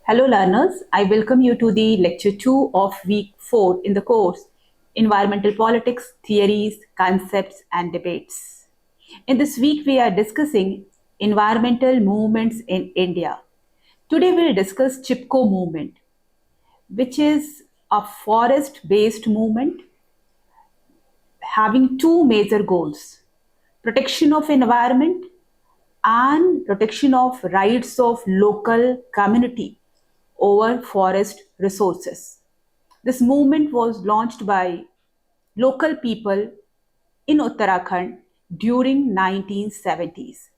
Hello, learners. I welcome you to the lecture 2 of week 4 in the course Environmental Politics, Theories, Concepts, and Debates. In this week, we are discussing environmental movements in India. Today, we'll discuss Chipko movement, which is a forest based movement having two major goals: protection of environment and protection of rights of local community over forest resources. This movement was launched by local people in Uttarakhand during 1970s.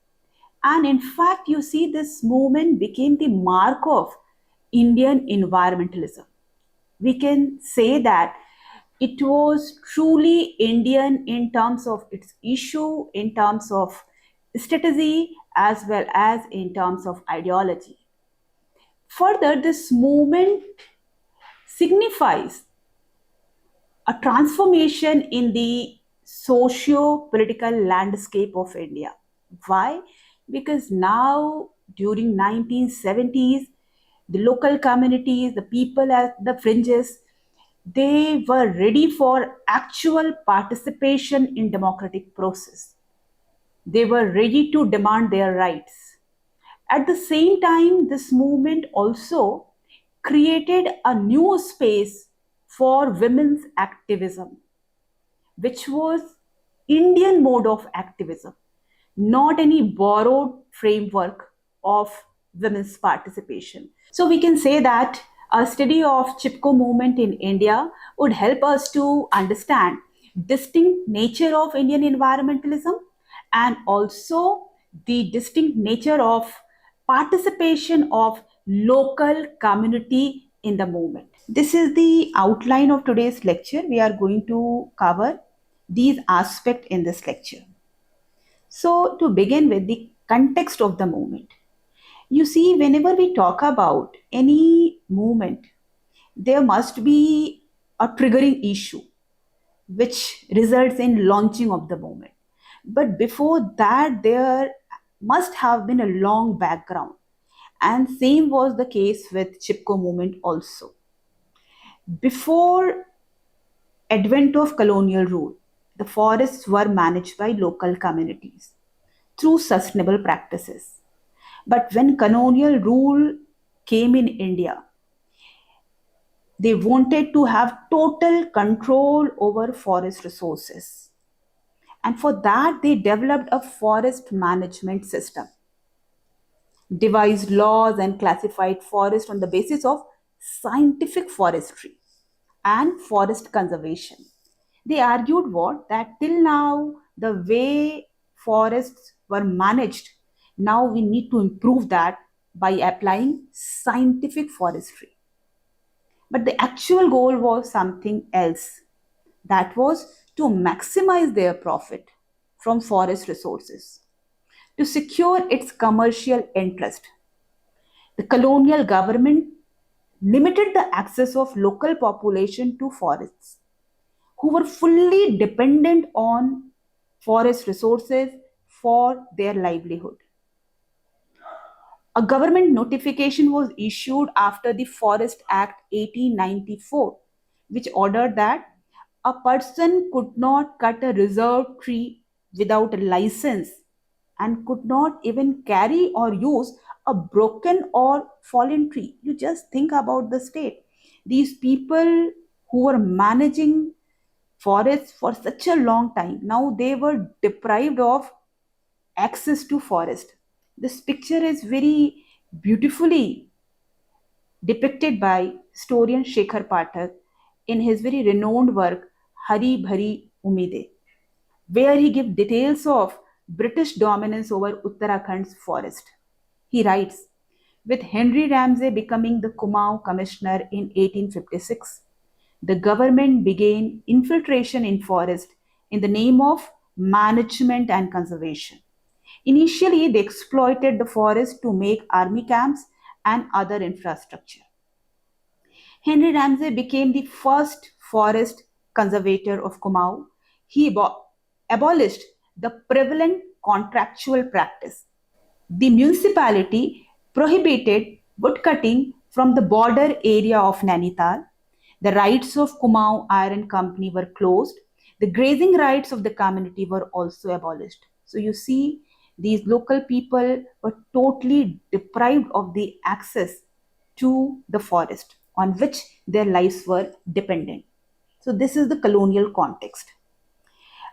And in fact, you see this movement became the mark of Indian environmentalism. We can say that it was truly Indian in terms of its issue, in terms of strategy, as well as in terms of ideology. Further, this movement signifies a transformation in the socio-political landscape of India. Why? Because now, during 1970s, the local communities, the people at the fringes, they were ready for actual participation in democratic process. They were ready to demand their rights. At the same time, this movement also created a new space for women's activism, which was Indian mode of activism, not any borrowed framework of women's participation. So we can say that a study of Chipko movement in India would help us to understand distinct nature of Indian environmentalism and also the distinct nature of participation of local community in the movement. This is the outline of today's lecture. We are going to cover these aspects in this lecture. So, to begin with, the context of the movement. You see, whenever we talk about any movement, there must be a triggering issue which results in launching of the movement. But before that, there must have been a long background. And same was the case with Chipko movement also. Before advent of colonial rule, the forests were managed by local communities through sustainable practices. But when colonial rule came in India, they wanted to have total control over forest resources. And for that, they developed a forest management system, devised laws, and classified forest on the basis of scientific forestry and forest conservation. They argued what? That till now, the way forests were managed, now we need to improve that by applying scientific forestry. But the actual goal was something else. That was to maximize their profit from forest resources, to secure its commercial interest. The colonial government limited the access of local population to forests who were fully dependent on forest resources for their livelihood. A government notification was issued after the Forest Act 1894, which ordered that a person could not cut a reserved tree without a license and could not even carry or use a broken or fallen tree. You just think about the state. These people who were managing forests for such a long time, now they were deprived of access to forest. This picture is very beautifully depicted by historian Shekhar Pathak in his very renowned work Hari Bhari Umide, where he gives details of British dominance over Uttarakhand's forest. He writes, with Henry Ramsay becoming the Kumaon commissioner in 1856, the government began infiltration in forest in the name of management and conservation. Initially, they exploited the forest to make army camps and other infrastructure. Henry Ramsay became the first forest conservator of Kumaon. He abolished the prevalent contractual practice. The municipality prohibited woodcutting From the border area of Nainital, the rights of Kumaon Iron Company were closed. The grazing rights of the community were also abolished. So you see, these local people were totally deprived of the access to the forest on which their lives were dependent. So this is the colonial context.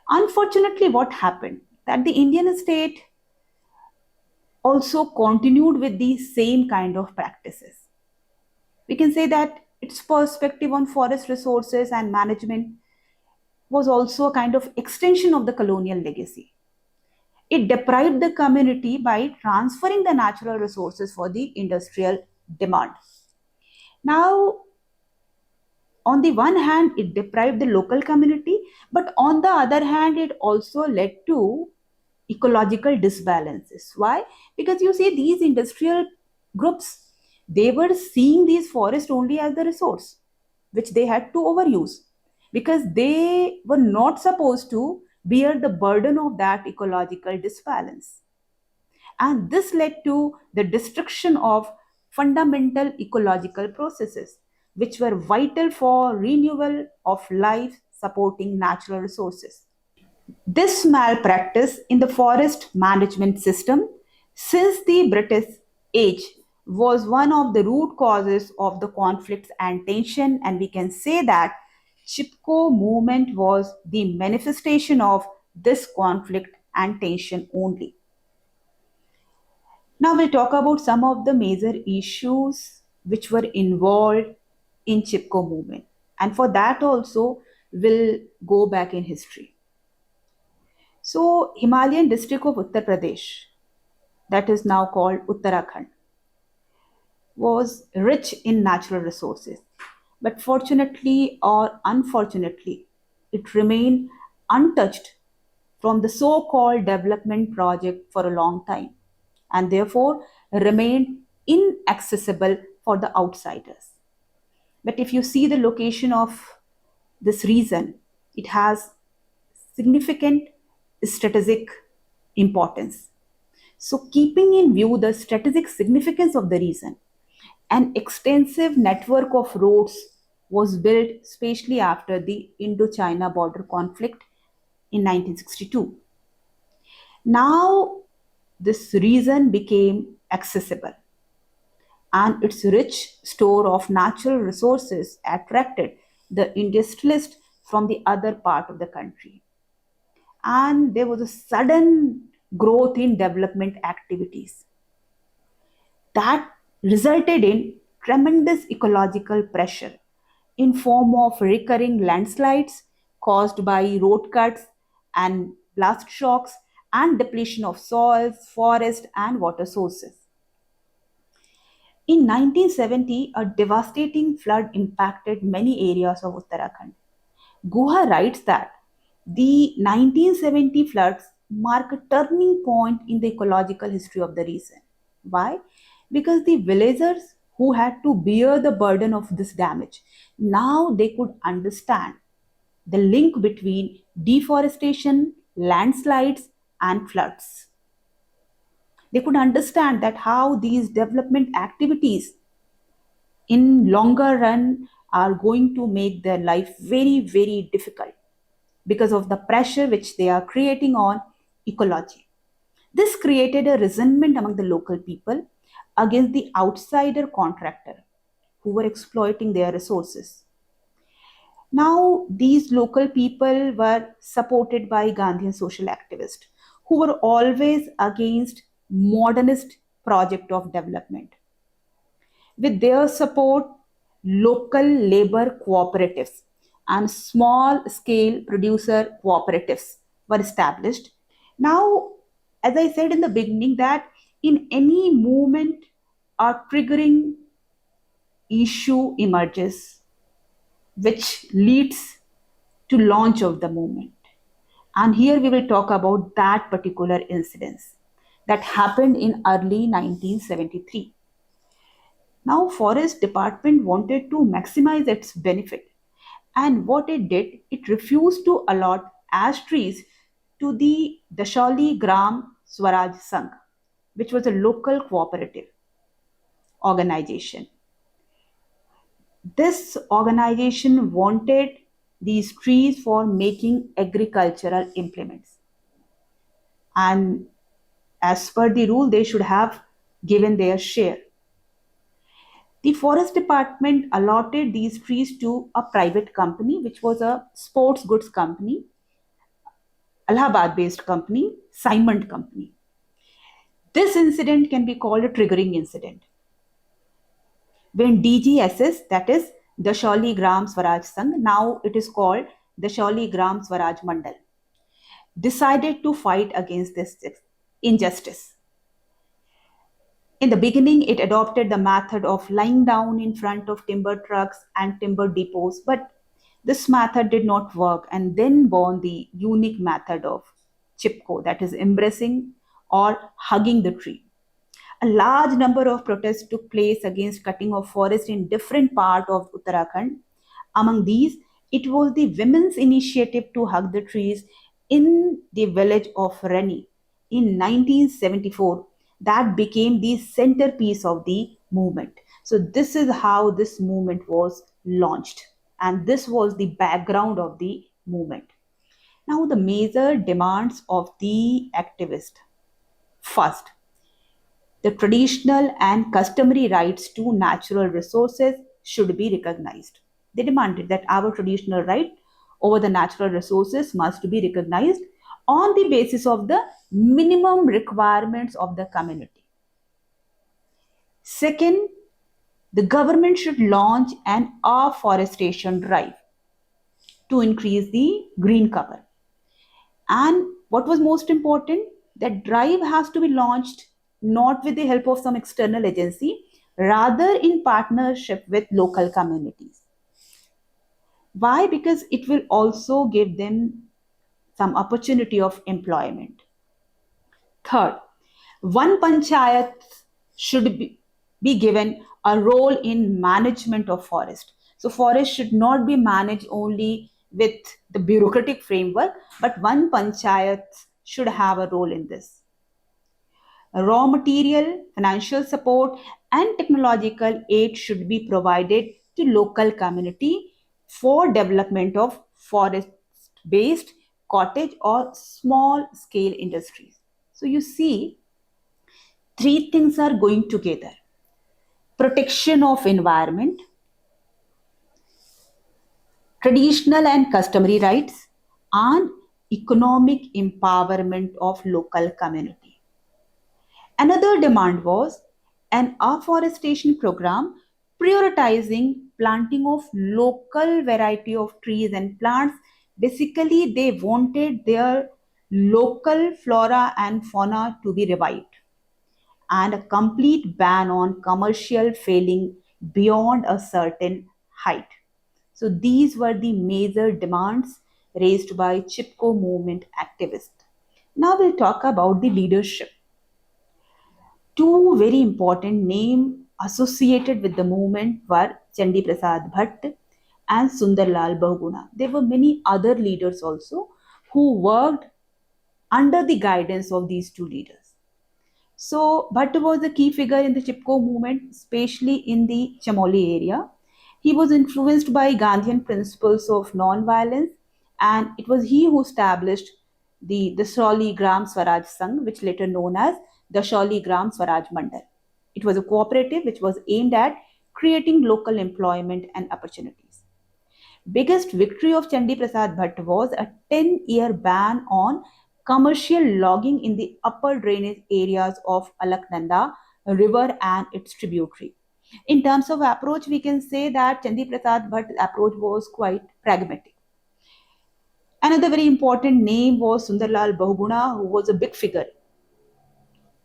Unfortunately, what happened? That the Indian state also continued with these same kind of practices. We can say that its perspective on forest resources and management was also a kind of extension of the colonial legacy. It deprived the community by transferring the natural resources for the industrial demand. Now, on the one hand, it deprived the local community, but on the other hand, it also led to ecological disbalances. Why? Because you see, these industrial groups, they were seeing these forests only as the resource which they had to overuse, because they were not supposed to bear the burden of that ecological disbalance. And this led to the destruction of fundamental ecological processes, which were vital for renewal of life supporting natural resources. This malpractice in the forest management system since the British age was one of the root causes of the conflicts and tension, and we can say that Chipko movement was the manifestation of this conflict and tension only. Now we'll talk about some of the major issues which were involved in Chipko movement. And for that also we'll go back in history. So Himalayan district of Uttar Pradesh, that is now called Uttarakhand, was rich in natural resources. But fortunately or unfortunately, it remained untouched from the so called development project for a long time, and therefore remained inaccessible for the outsiders. But if you see the location of this region, it has significant strategic importance. So, keeping in view the strategic significance of the region, an extensive network of roads was built, especially after the Indo-China border conflict in 1962. Now, this region became accessible, and its rich store of natural resources attracted the industrialists from the other part of the country. And there was a sudden growth in development activities that resulted in tremendous ecological pressure in form of recurring landslides caused by road cuts and blast shocks and depletion of soils, forest and water sources. In 1970, a devastating flood impacted many areas of Uttarakhand. Guha writes that the 1970 floods mark a turning point in the ecological history of the region. Why? Because the villagers who had to bear the burden of this damage, now they could understand the link between deforestation, landslides, and floods. They could understand that how these development activities in longer run are going to make their life very, very difficult because of the pressure which they are creating on ecology. This created a resentment among the local people against the outsider contractor who were exploiting their resources. Now, these local people were supported by Gandhian social activists who were always against modernist project of development. With their support, local labor cooperatives and small scale producer cooperatives were established. Now, as I said in the beginning, that in any movement, a triggering issue emerges which leads to launch of the movement. And here we will talk about that particular incident that happened in early 1973. Now, Forest Department wanted to maximize its benefit, and what it did, it refused to allot ash trees to the Dashali Gram Swaraj Sangh, which was a local cooperative organization. This organization wanted these trees for making agricultural implements. And as per the rule, they should have given their share. The forest department allotted these trees to a private company, which was a sports goods company, Allahabad based company, Simon Company. This incident can be called a triggering incident. When DGSS, that is the Shauli Gram Swaraj Sangh, now it is called the Shauli Gram Swaraj Mandal, decided to fight against this injustice. In the beginning, it adopted the method of lying down in front of timber trucks and timber depots, but this method did not work, and then born the unique method of Chipko, that is embracing or hugging the tree. A large number of protests took place against cutting of forest in different parts of Uttarakhand. Among these, it was the women's initiative to hug the trees in the village of Rani in 1974 that became the centerpiece of the movement. So, this is how this movement was launched, and this was the background of the movement. Now, the major demands of the activist. First, the traditional and customary rights to natural resources should be recognized. They demanded that our traditional right over the natural resources must be recognized on the basis of the minimum requirements of the community. Second, the government should launch an afforestation drive to increase the green cover. And what was most important, that drive has to be launched not with the help of some external agency, rather in partnership with local communities. Why? Because it will also give them some opportunity of employment. Third, one panchayat should be given a role in management of forest. So forest should not be managed only with the bureaucratic framework, but one panchayat should have a role in this. Raw material, financial support, and technological aid should be provided to local community for development of forest-based cottage or small-scale industries. So you see, three things are going together: protection of environment, traditional and customary rights, and economic empowerment of local community. Another demand was an afforestation program prioritizing planting of local variety of trees and plants. Basically, they wanted their local flora and fauna to be revived, and a complete ban on commercial felling beyond a certain height. So these were the major demands raised by Chipko movement activists. Now we'll talk about the leadership. Two very important names associated with the movement were Chandi Prasad Bhatt and Sundarlal Bahuguna. There were many other leaders also who worked under the guidance of these two leaders. So Bhatt was a key figure in the Chipko movement, especially in the Chamoli area. He was influenced by Gandhian principles of non-violence, and it was he who established the Shauli Gram Swaraj Sangh, which later known as the Shauli Gram Swaraj Mandal. It was a cooperative which was aimed at creating local employment and opportunities. Biggest victory of Chandi Prasad Bhatt was a 10-year ban on commercial logging in the upper drainage areas of Alaknanda river and its tributary. In terms of approach, we can say that Chandi Prasad Bhatt's approach was quite pragmatic. Another very important name was Sundarlal Bahuguna, who was a big figure.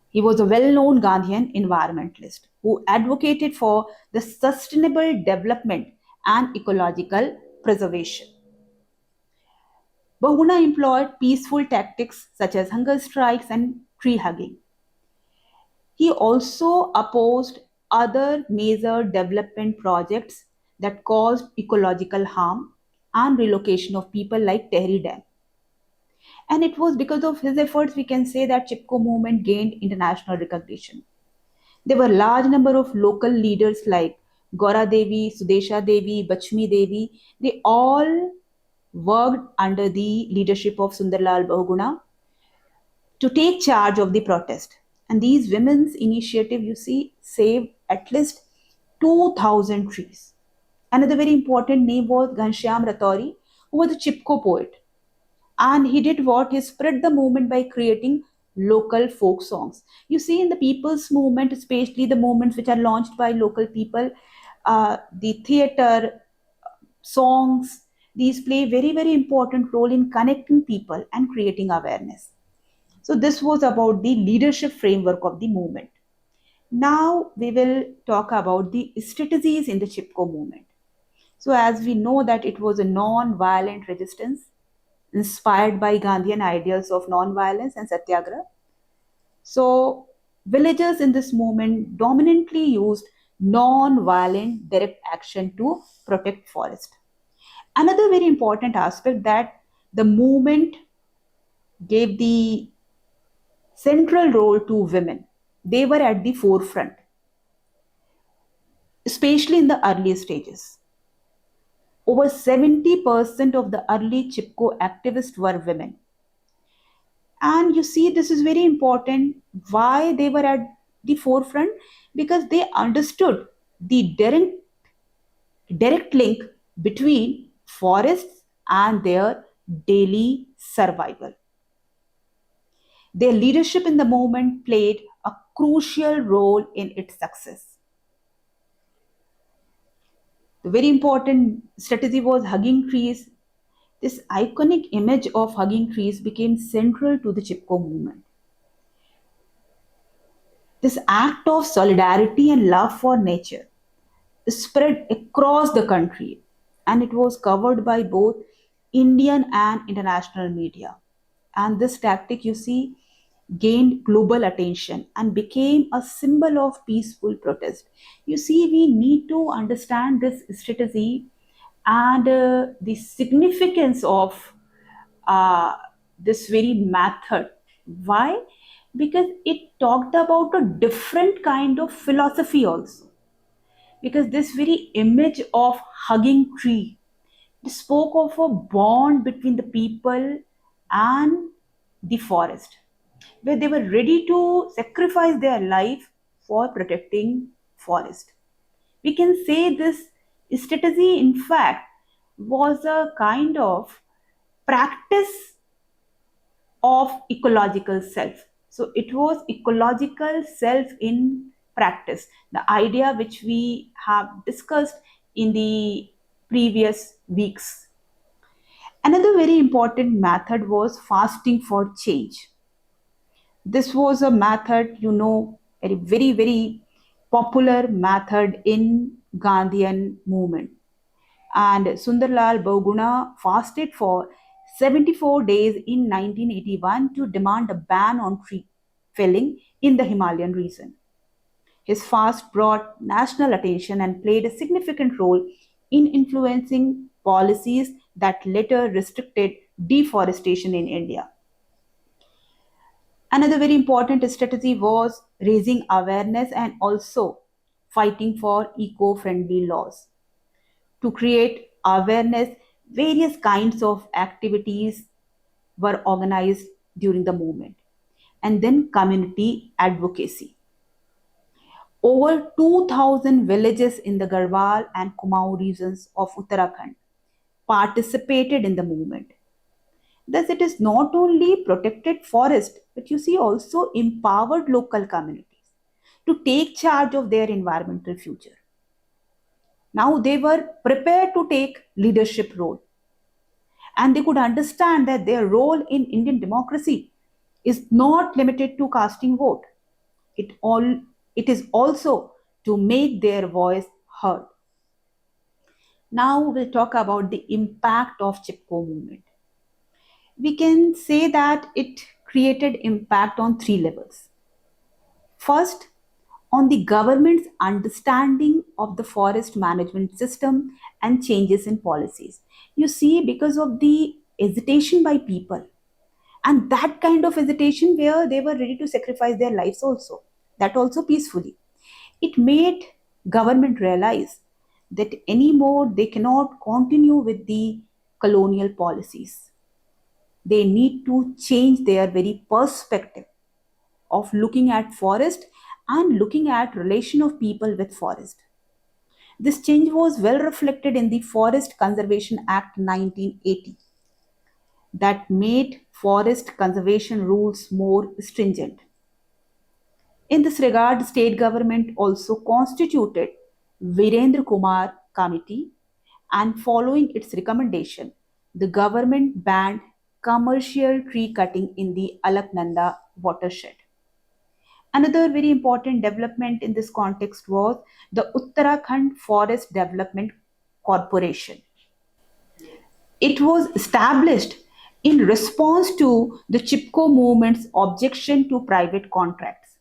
He was a well-known Gandhian environmentalist who advocated for the sustainable development and ecological preservation. Bahuguna employed peaceful tactics such as hunger strikes and tree hugging. He also opposed other major development projects that caused ecological harm and relocation of people like Tehri Dam. And it was because of his efforts we can say that Chipko movement gained international recognition. There were large number of local leaders like Gora Devi, Sudesha Devi, Bachmi Devi, they all worked under the leadership of Sundarlal Bahuguna to take charge of the protest. And these women's initiative, you see, saved at least 2,000 trees. Another very important name was Ghanshyam Ratori, who was a Chipko poet. And he did what? He spread the movement by creating local folk songs. You see, in the people's movement, especially the movements which are launched by local people, the theater, songs, these play very, very important role in connecting people and creating awareness. So this was about the leadership framework of the movement. Now we will talk about the strategies in the Chipko movement. So as we know that it was a non-violent resistance inspired by Gandhian ideals of non-violence and satyagraha. So villagers in this movement dominantly used non-violent direct action to protect forest. Another very important aspect that the movement gave the central role to women. They were at the forefront, especially in the early stages. Over 70% of the early Chipko activists were women. And you see, this is very important. Why they were at the forefront? Because they understood the direct link between forests and their daily survival. Their leadership in the movement played a crucial role in its success. The very important strategy was hugging trees. This iconic image of hugging trees became central to the Chipko movement. This act of solidarity and love for nature spread across the country, and it was covered by both Indian and international media. And this tactic, you see, gained global attention and became a symbol of peaceful protest. You see, we need to understand this strategy and the significance of uh, this very method. Why? Because it talked about a different kind of philosophy also. Because this very image of hugging tree, it spoke of a bond between the people and the forest, where they were ready to sacrifice their life for protecting forest. We can say this strategy, in fact, was a kind of practice of ecological self. So it was ecological self in practice, the idea which we have discussed in the previous weeks. Another very important method was fasting for change. This was a method, you know, a very, very popular method in Gandhian movement. And Sundarlal Bahuguna fasted for 74 days in 1981 to demand a ban on tree felling in the Himalayan region. His fast brought national attention and played a significant role in influencing policies that later restricted deforestation in India. Another very important strategy was raising awareness and also fighting for eco friendly laws. To create awareness, various kinds of activities were organized during the movement. And then community advocacy. Over 2,000 villages in the Garhwal and Kumaon regions of Uttarakhand participated in the movement. Thus, it is not only protected forest, but you see also empowered local communities to take charge of their environmental future. Now they were prepared to take leadership role, and they could understand that their role in Indian democracy is not limited to casting vote. It is also to make their voice heard. Now we'll talk about the impact of Chipko movement. We can say that it created impact on three levels. First, on the government's understanding of the forest management system and changes in policies. You see, because of the hesitation by people, and that kind of hesitation where they were ready to sacrifice their lives also, that also peacefully. It made Government realized that anymore they cannot continue with the colonial policies. They need to change their very perspective of looking at forest and looking at relation of people with forest. This change was well reflected in the Forest Conservation Act 1980 that made forest conservation rules more stringent. In this regard, state government also constituted Virendra Kumar Committee, and following its recommendation, the government banned commercial tree cutting in the Alaknanda watershed. Another very important development in this context was the Uttarakhand Forest Development Corporation. It was established in response to the Chipko movement's objection to private contracts.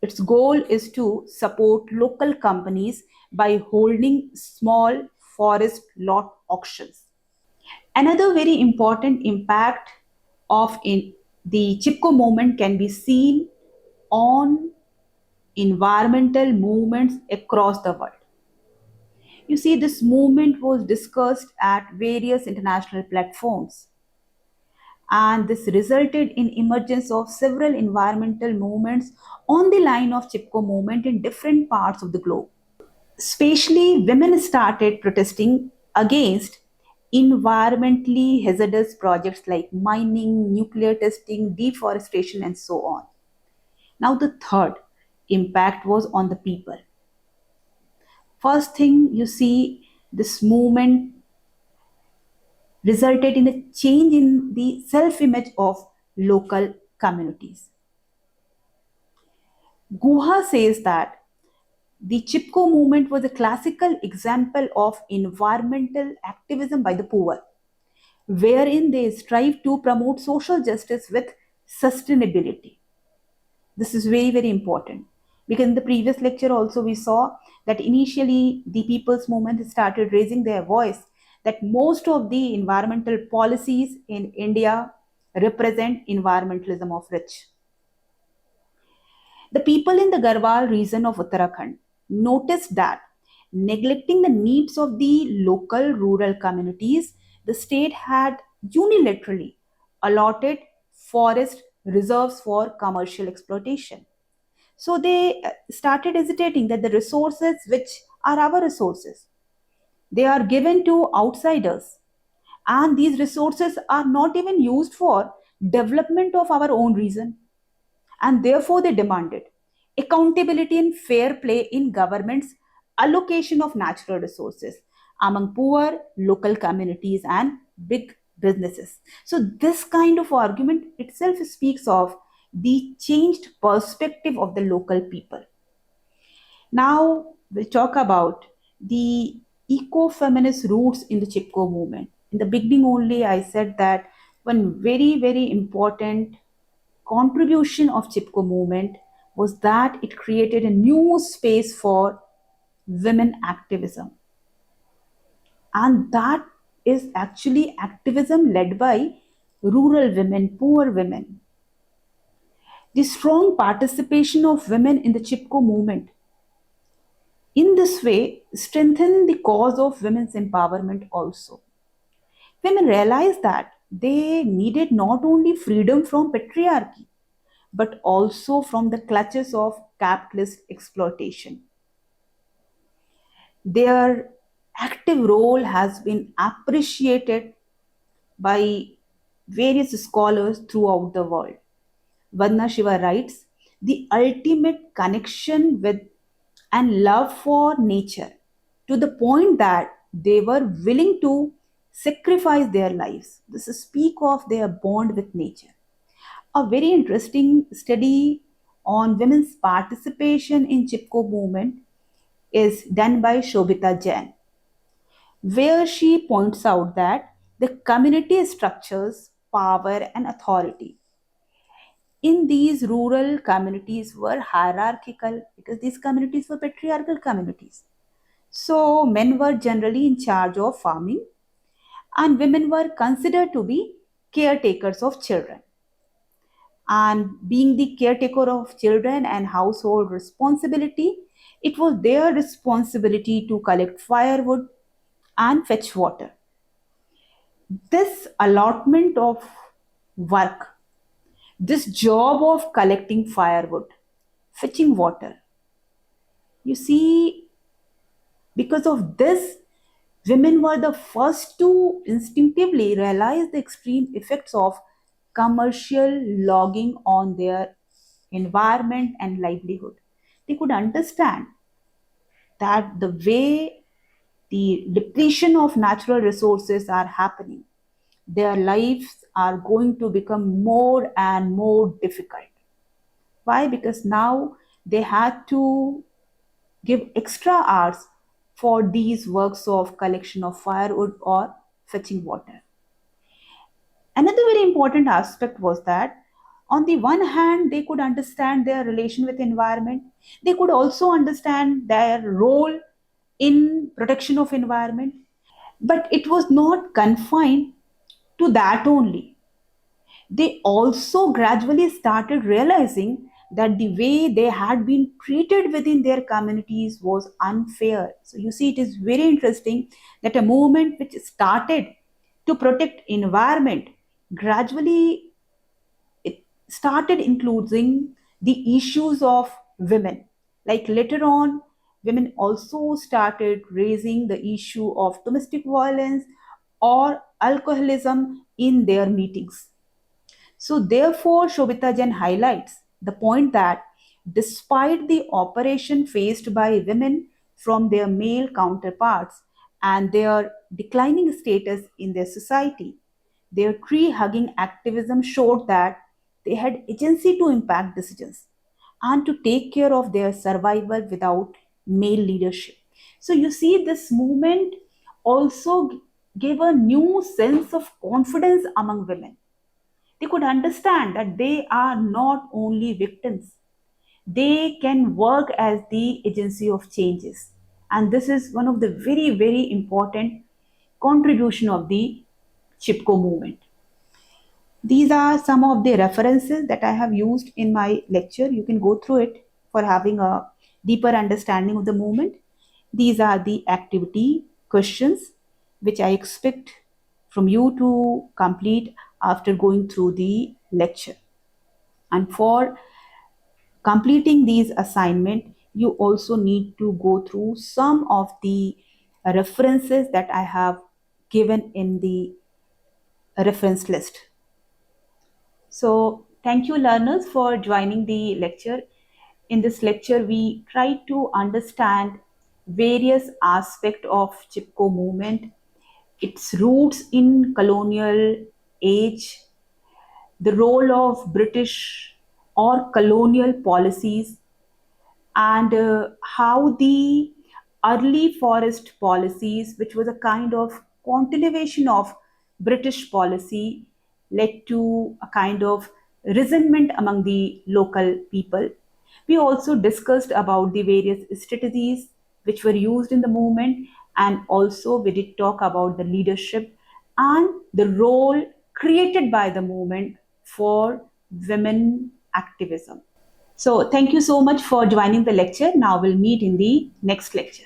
Its goal is to support local companies by holding small forest lot auctions. Another very important impact of the Chipko movement can be seen on environmental movements across the world. You see, this movement was discussed at various international platforms, and this resulted in emergence of several environmental movements on the line of Chipko movement in different parts of the globe. Especially women started protesting against environmentally hazardous projects like mining, nuclear testing, deforestation, and so on. Now, the third impact was on the people. First thing you see, this movement resulted in a change in the self image of local communities. Guha says that the Chipko movement was a classical example of environmental activism by the poor, wherein they strive to promote social justice with sustainability. This is very, very important because in the previous lecture also we saw that initially the people's movement started raising their voice that most of the environmental policies in India represent environmentalism of rich. The people in the Garhwal region of Uttarakhand noticed that neglecting the needs of the local rural communities, the state had unilaterally allotted forest reserves for commercial exploitation. So they started hesitating that the resources which are our resources, they are given to outsiders, and these resources are not even used for development of our own region, and therefore they demanded accountability and fair play in government's allocation of natural resources among poor local communities and big businesses. So this kind of argument itself speaks of the changed perspective of the local people. Now we'll talk about the eco-feminist roots in the Chipko movement. In the beginning only, I said that one very, very important contribution of Chipko movement was that it created a new space for women activism. And that is actually activism led by rural women, poor women. The strong participation of women in the Chipko movement in this way strengthened the cause of women's empowerment also. Women realized that they needed not only freedom from patriarchy, but also from the clutches of capitalist exploitation. Their active role has been appreciated by various scholars throughout the world. Vandana Shiva writes, the ultimate connection with and love for nature to the point that they were willing to sacrifice their lives. This is speak of their bond with nature. A very interesting study on women's participation in Chipko movement is done by Shobita Jain, where she points out that the community structures, power, and authority in these rural communities were hierarchical because these communities were patriarchal communities. So, men were generally in charge of farming, and women were considered to be caretakers of children. And being the caretaker of children and household responsibility, It was their responsibility to collect firewood and fetch water. This allotment of work, this job of collecting firewood, fetching water, you see, because of this, women were the first to instinctively realize the extreme effects of commercial logging on their environment and livelihood. They could understand that the way the depletion of natural resources are happening, their lives are going to become more and more difficult. Why? Because now they had to give extra hours for these works of collection of firewood or fetching water. Another very important aspect was that on the one hand they could understand their relation with environment, they could also understand their role in protection of environment, but it was not confined to that only. They also gradually started realizing that the way they had been treated within their communities was unfair. So you see, it is very interesting that a movement which started to protect environment gradually it started including the issues of women. Like later on, women also started raising the issue of domestic violence or alcoholism in their meetings. So, therefore, Shobita Jain highlights the point that despite the oppression faced by women from their male counterparts and their declining status in their society, their tree hugging activism showed that they had agency to impact decisions and to take care of their survival without male leadership. So, you see, this movement also gave a new sense of confidence among women. They could understand that they are not only victims, they can work as the agency of changes. And this is one of the very, very important contribution of the Chipko movement. These are some of the references that I have used in my lecture. You can go through it for having a deeper understanding of the movement. These are the activity questions which I expect from you to complete after going through the lecture. And for completing these assignment, you also need to go through some of the references that I have given in the reference list. So, thank you, learners, for joining the lecture. In this lecture, we try to understand various aspects of Chipko movement, its roots in colonial age, the role of British or colonial policies, and how the early forest policies, which was a kind of continuation of British policy, led to a kind of resentment among the local people. We also discussed about the various strategies which were used in the movement, and also we did talk about the leadership and the role created by the movement for women activism. So thank you so much for joining the lecture. Now we'll meet in the next lecture.